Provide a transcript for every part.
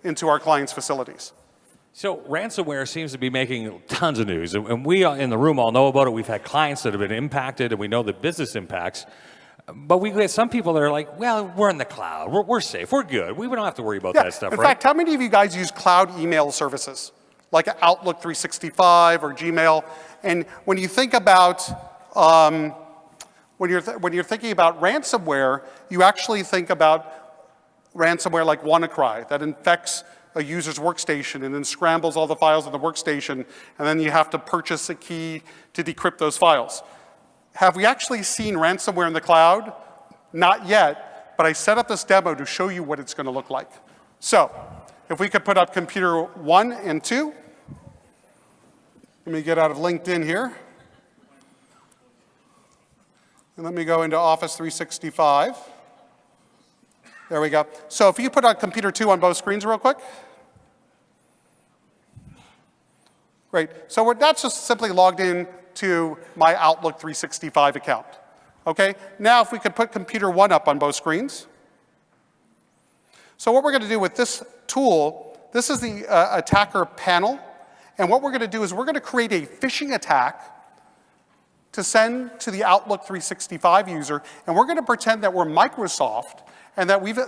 into our clients' facilities. So ransomware seems to be making tons of news, and we in the room all know about it. We've had clients that have been impacted, and we know the business impacts. But we get some people that are like, well, we're in the cloud. We're safe. We're good. We don't have to worry about that stuff, In right? fact, how many of you guys use cloud email services, like Outlook 365 or Gmail? And when you think about, when you're thinking about ransomware, you actually think about ransomware like WannaCry that infects a user's workstation and then scrambles all the files in the workstation, and then you have to purchase a key to decrypt those files. Have we actually seen ransomware in the cloud? Not yet, but I set up this demo to show you what it's going to look like. So, if we could put up computer 1 and 2. Let me get out of LinkedIn here. And let me go into Office 365. There we go. So if you put on computer 2 on both screens real quick. Great. So that's just simply logged in to my Outlook 365 account. Okay? Now if we could put computer 1 up on both screens. So what we're going to do with this tool, this is the attacker panel. And what we're going to do is we're going to create a phishing attack to send to the Outlook 365 user. And we're going to pretend that we're Microsoft and that we've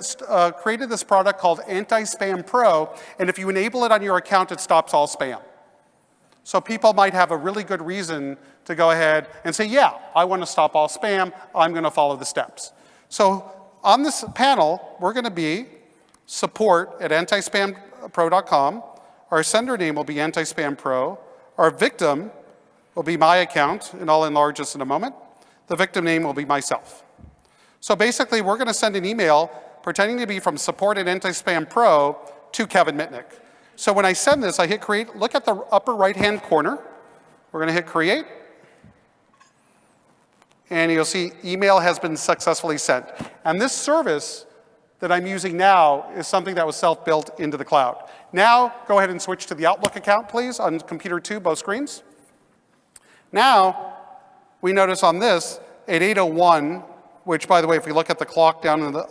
created this product called Anti-Spam Pro. And if you enable it on your account, it stops all spam. So people might have a really good reason to go ahead and say, yeah, I want to stop all spam. I'm going to follow the steps. So on this panel, we're going to be support@antispampro.com. Our sender name will be Anti-Spam Pro. Our victim will be my account, and I'll enlarge this in a moment. The victim name will be myself. So basically, we're going to send an email pretending to be from support@Anti-Spam Pro to Kevin Mitnick. So when I send this, I hit create. Look at the upper right-hand corner. We're going to hit create. And you'll see email has been successfully sent. And this service that I'm using now is something that was self-built into the cloud. Now, go ahead and switch to the Outlook account, please, on computer 2, both screens. Now, we notice on this, at 8:01, which, by the way, if we look at the clock down in the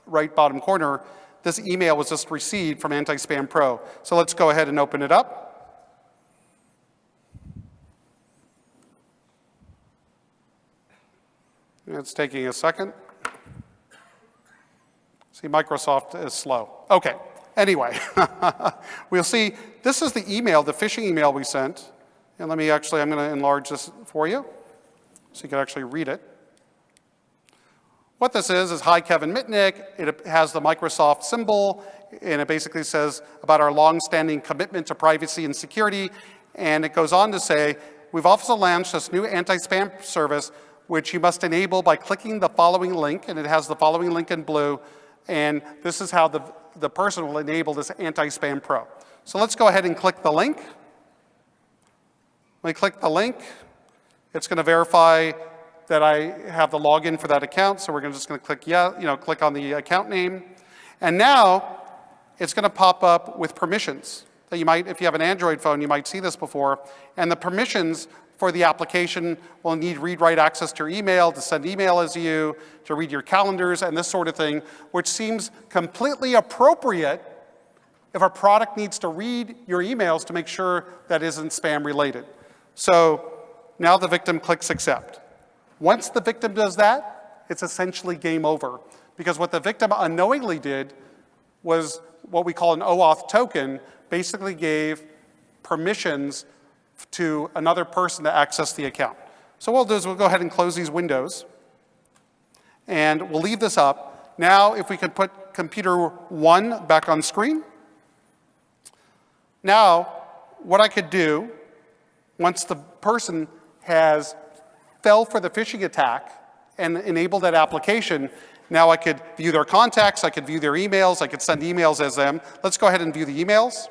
right bottom corner, this email was just received from Anti-Spam Pro. So let's go ahead and open it up. It's taking a second. See, Microsoft is slow. Okay, anyway, we'll see, this is the email, the phishing email we sent. And let me actually, I'm going to enlarge this for you so you can actually read it. What this is hi, Kevin Mitnick. It has the Microsoft symbol, and it basically says about our long-standing commitment to privacy and security. And it goes on to say, we've also launched this new anti-spam service, which you must enable by clicking the following link, and it has the following link in blue. And this is how the person will enable this Anti-Spam Pro. So let's go ahead and click the link. When we click the link, it's going to verify that I have the login for that account. So we're just going to click click on the account name. And now it's going to pop up with permissions that you might, if you have an Android phone, you might see this before. And the permissions for the application will need read-write access to your email, to send email as you, to read your calendars, and this sort of thing, which seems completely appropriate if a product needs to read your emails to make sure that isn't spam related. So now the victim clicks accept. Once the victim does that, it's essentially game over. Because what the victim unknowingly did was what we call an OAuth token, basically gave permissions to another person to access the account. So what we'll do is we'll go ahead and close these windows. And we'll leave this up. Now, if we could put computer 1 back on screen. Now, what I could do, once the person has fell for the phishing attack and enabled that application, now I could view their contacts, I could view their emails, I could send emails as them. Let's go ahead and view the emails.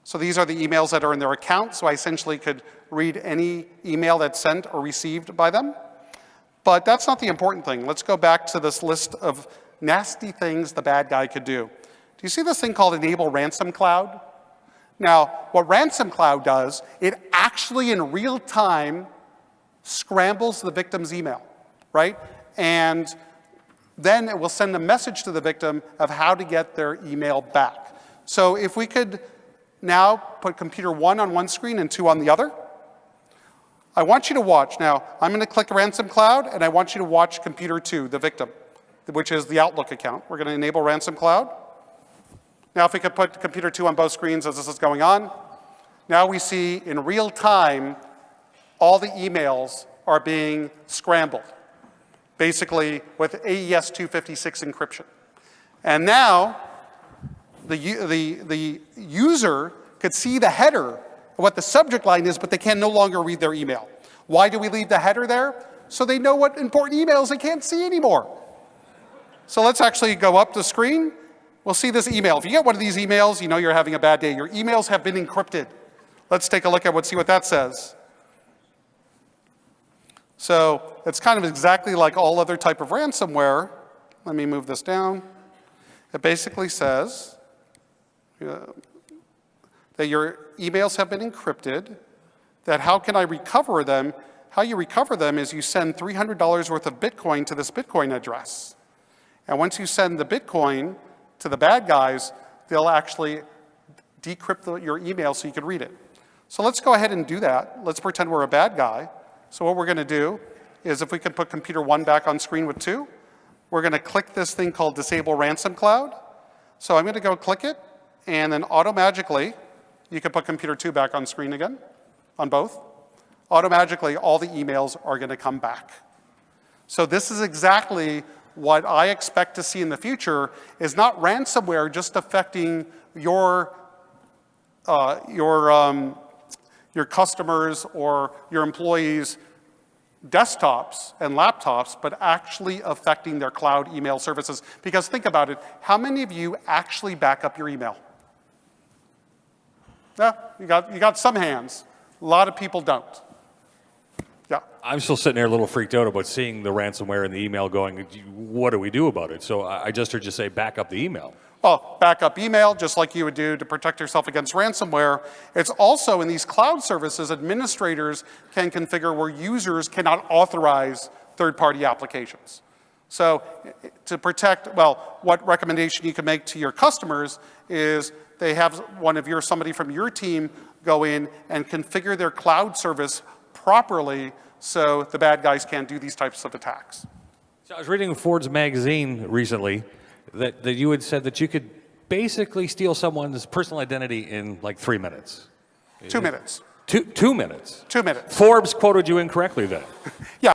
So these are the emails that are in their account, so I essentially could read any email that's sent or received by them. But that's not the important thing. Let's go back to this list of nasty things the bad guy could do. Do you see this thing called Enable Ransom Cloud? Now, what Ransom Cloud does, it actually in real time scrambles the victim's email, right? And then it will send a message to the victim of how to get their email back. So if we could now put computer 1 on one screen and 2 on the other, I want you to watch. Now, I'm going to click Ransom Cloud, and I want you to watch computer 2, the victim, which is the Outlook account. We're going to enable Ransom Cloud. Now, if we could put computer 2 on both screens as this is going on, now we see in real time all the emails are being scrambled, basically with AES 256 encryption. And now the user could see the header, what the subject line is, but they can no longer read their email. Why do we leave the header there? So they know what important emails they can't see anymore. So let's actually go up the screen. We'll see this email. If you get one of these emails, you know you're having a bad day. Your emails have been encrypted. Let's take a look at see what that says. So it's kind of exactly like all other type of ransomware. Let me move this down. It basically says that your emails have been encrypted, that how can I recover them? How you recover them is you send $300 worth of Bitcoin to this Bitcoin address. And once you send the Bitcoin to the bad guys, they'll actually decrypt your email so you can read it. So let's go ahead and do that. Let's pretend we're a bad guy. So what we're going to do is if we can put computer 1 back on screen with 2, we're going to click this thing called Disable Ransom Cloud. So I'm going to go click it, and then automatically, you can put computer 2 back on screen again, on both. Automatically, all the emails are going to come back. So this is exactly what I expect to see in the future, is not ransomware just affecting your customers or your employees' desktops and laptops, but actually affecting their cloud email services. Because think about it, how many of you actually back up your email? Yeah, you got some hands. A lot of people don't. Yeah. I'm still sitting there a little freaked out about seeing the ransomware in the email going, what do we do about it? So I just heard you say back up the email. Well, backup email, just like you would do to protect yourself against ransomware. It's also in these cloud services, administrators can configure where users cannot authorize third-party applications. So to protect, well, what recommendation you can make to your customers is they have somebody from your team go in and configure their cloud service properly so the bad guys can't do these types of attacks. So I was reading Ford's magazine recently that you had said that you could basically steal someone's personal identity in like 3 minutes. 2 minutes. 2 minutes? 2 minutes. Forbes quoted you incorrectly then. Yeah.